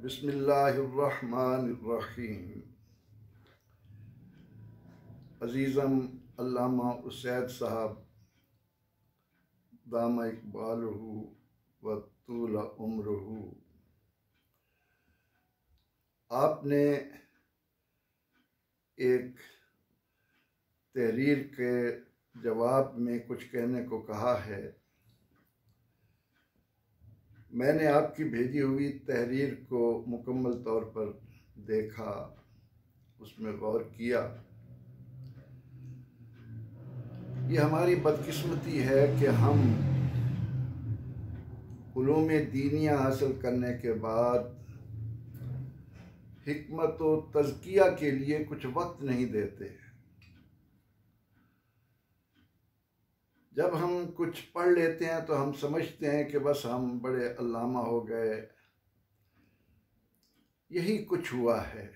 बिस्मिल्लाहिर्रहमानिर्रहीम। अज़ीज़म अल्लामा उसैद साहब दामा इक़बालहू व तूला उम्रहू, आपने एक तहरीर के जवाब में कुछ कहने को कहा है। मैंने आपकी भेजी हुई तहरीर को मुकम्मल तौर पर देखा, उसमें गौर किया। ये हमारी बदकिस्मती है कि हम उलूम दीनिया हासिल करने के बाद हिकमत व तज़किया के लिए कुछ वक्त नहीं देते। जब हम कुछ पढ़ लेते हैं तो हम समझते हैं कि बस हम बड़े अल्लामा हो गए। यही कुछ हुआ है।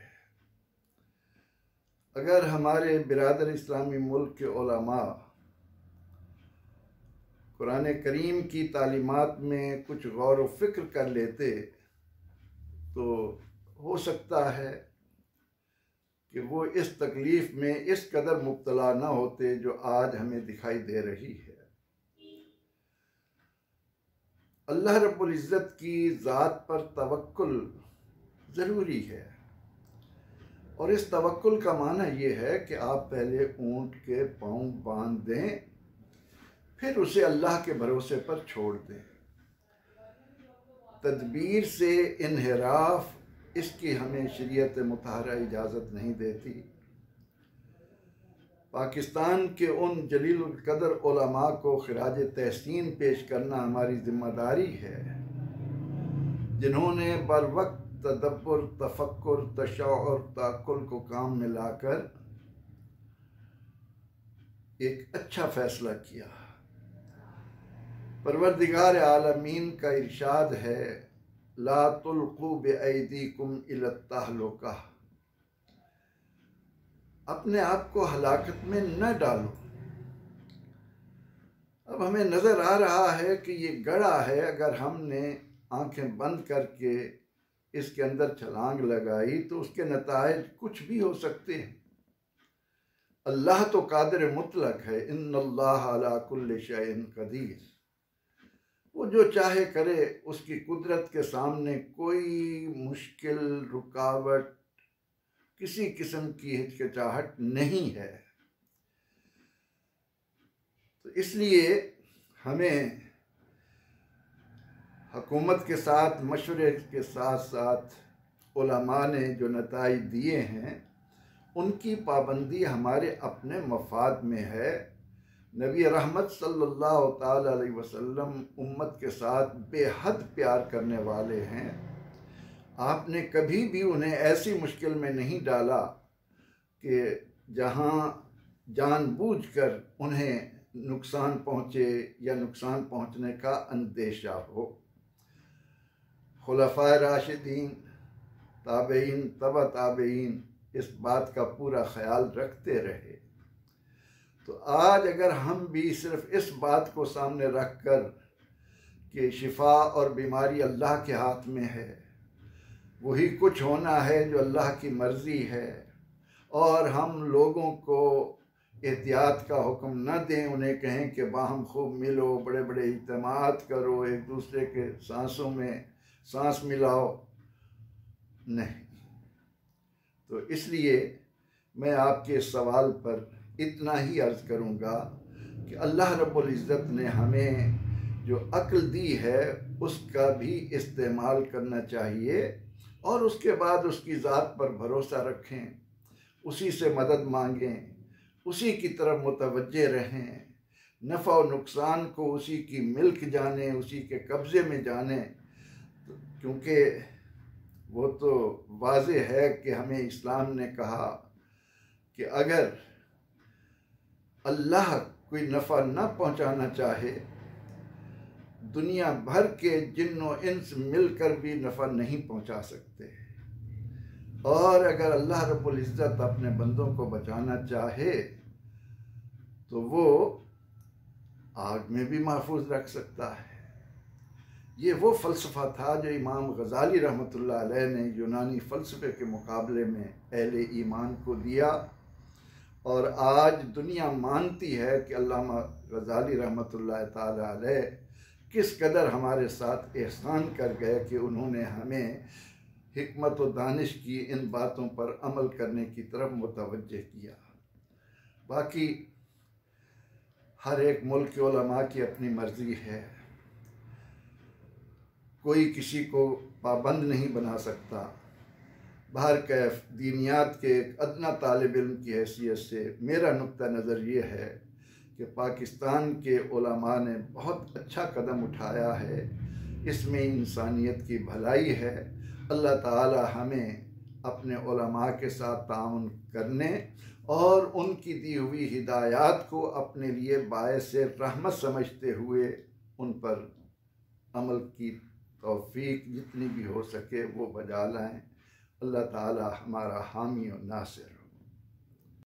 अगर हमारे बिरादर इस्लामी मुल्क के उलमा कुरान करीम की तालीमात में कुछ गौर व फिक्र कर लेते तो हो सकता है कि वो इस तकलीफ में इस कदर मुब्तला न होते जो आज हमें दिखाई दे रही है। अल्लाह रब्बुल इज़्ज़त की ज़ात पर तवक्कुल ज़रूरी है, और इस तवक्कुल का माना ये है कि आप पहले ऊँट के पाँव बांध दें, फिर उसे अल्लाह के भरोसे पर छोड़ दें। तदबीर से इन्हिराफ, इसकी हमें शरीयत मुतहरा इजाज़त नहीं देती। पाकिस्तान के उन जलीलुल कदर उलमा को खिराज तहसीन पेश करना हमारी जिम्मेदारी है जिन्होंने बर वक्त तदब्बुर, तफक्कुर, तशअ्युर, ताक़ुल को काम में लाकर एक अच्छा फैसला किया। परवरदिगार आलमीन का इरशाद है, ला तुल्क़ू बिअयदीकुम इला तहलुका, अपने आप को हलाकत में न डालो। अब हमें नजर आ रहा है कि ये गड़ा है। अगर हमने आंखें बंद करके इसके अंदर छलांग लगाई तो उसके नताइज कुछ भी हो सकते हैं। अल्लाह तो कादिर मुतलक है, इन्नल्लाह अला कुल्लि शैइन कदीर। वो जो चाहे करे, उसकी कुदरत के सामने कोई मुश्किल, रुकावट, किसी किस्म की हिचकिचाहट नहीं है। तो इसलिए हमें हुकूमत के साथ मशवरे के साथ साथ उलमा ने जो नताइज दिए हैं उनकी पाबंदी हमारे अपने मफाद में है। नबी रहमत सल्लल्लाहु ताला अलैहि वसल्लम उम्मत के साथ बेहद प्यार करने वाले हैं। आपने कभी भी उन्हें ऐसी मुश्किल में नहीं डाला कि जहां जानबूझकर उन्हें नुकसान पहुँचे या नुकसान पहुँचने का अंदेशा हो। खुलफाए राशिदीन, ताबईन, तबा ताबईन इस बात का पूरा ख्याल रखते रहे। तो आज अगर हम भी सिर्फ इस बात को सामने रख कर कि शिफा और बीमारी अल्लाह के हाथ में है, वही कुछ होना है जो अल्लाह की मर्ज़ी है, और हम लोगों को एहतियात का हुक्म न दें, उन्हें कहें कि बाहम खूब मिलो, बड़े बड़े इज्तिमात करो, एक दूसरे के सांसों में सांस मिलाओ, नहीं। तो इसलिए मैं आपके सवाल पर इतना ही अर्ज़ करूँगा कि अल्लाह रब्बुल इज़्ज़त ने हमें जो अक्ल दी है उसका भी इस्तेमाल करना चाहिए, और उसके बाद उसकी ज़ात पर भरोसा रखें, उसी से मदद मांगें, उसी की तरफ मुतवज्जे रहें, नफ़ा और नुकसान को उसी की मिल्क जाने, उसी के कब्ज़े में जाने। क्योंकि वो तो वाज़े है कि हमें इस्लाम ने कहा कि अगर अल्लाह कोई नफ़ा न पहुँचाना चाहे, दुनिया भर के जिन्नो इंस मिलकर भी नफ़ा नहीं पहुँचा सकते, और अगर अल्लाह रब्बुल इज़्ज़त अपने बंदों को बचाना चाहे तो वो आग में भी महफूज रख सकता है। ये वो फ़लसफ़ा था जो इमाम गज़ाली रहमतुल्लाह अलैह ने यूनानी फ़लसफ़े के मुकाबले में अहले ईमान को दिया। और आज दुनिया मानती है कि अल्लामा गज़ाली रहमतुल्लाह ताला अलैह किस कदर हमारे साथ एहसान कर गए कि उन्होंने हमें हिकमत व दानिश की इन बातों पर अमल करने की तरफ मुतवज्जे किया। बाकी हर एक मुल्क के उलमा की अपनी मर्ज़ी है, कोई किसी को पाबंद नहीं बना सकता। बाहर कैफ दीनियात के एक अदना तालिब इल्म की हैसियत से मेरा नुक्ता नज़र ये है कि पाकिस्तान के उलमा ने बहुत अच्छा कदम उठाया है, इसमें इंसानियत की भलाई है। अल्लाह ताला हमें अपने उलमा के साथ ताउन करने और उनकी दी हुई हिदायत को अपने लिए बायस रहमत समझते हुए उन पर अमल की तौफीक जितनी भी हो सके वो बजा लाएं। अल्लाह ताला हमारा हामी और नासिर।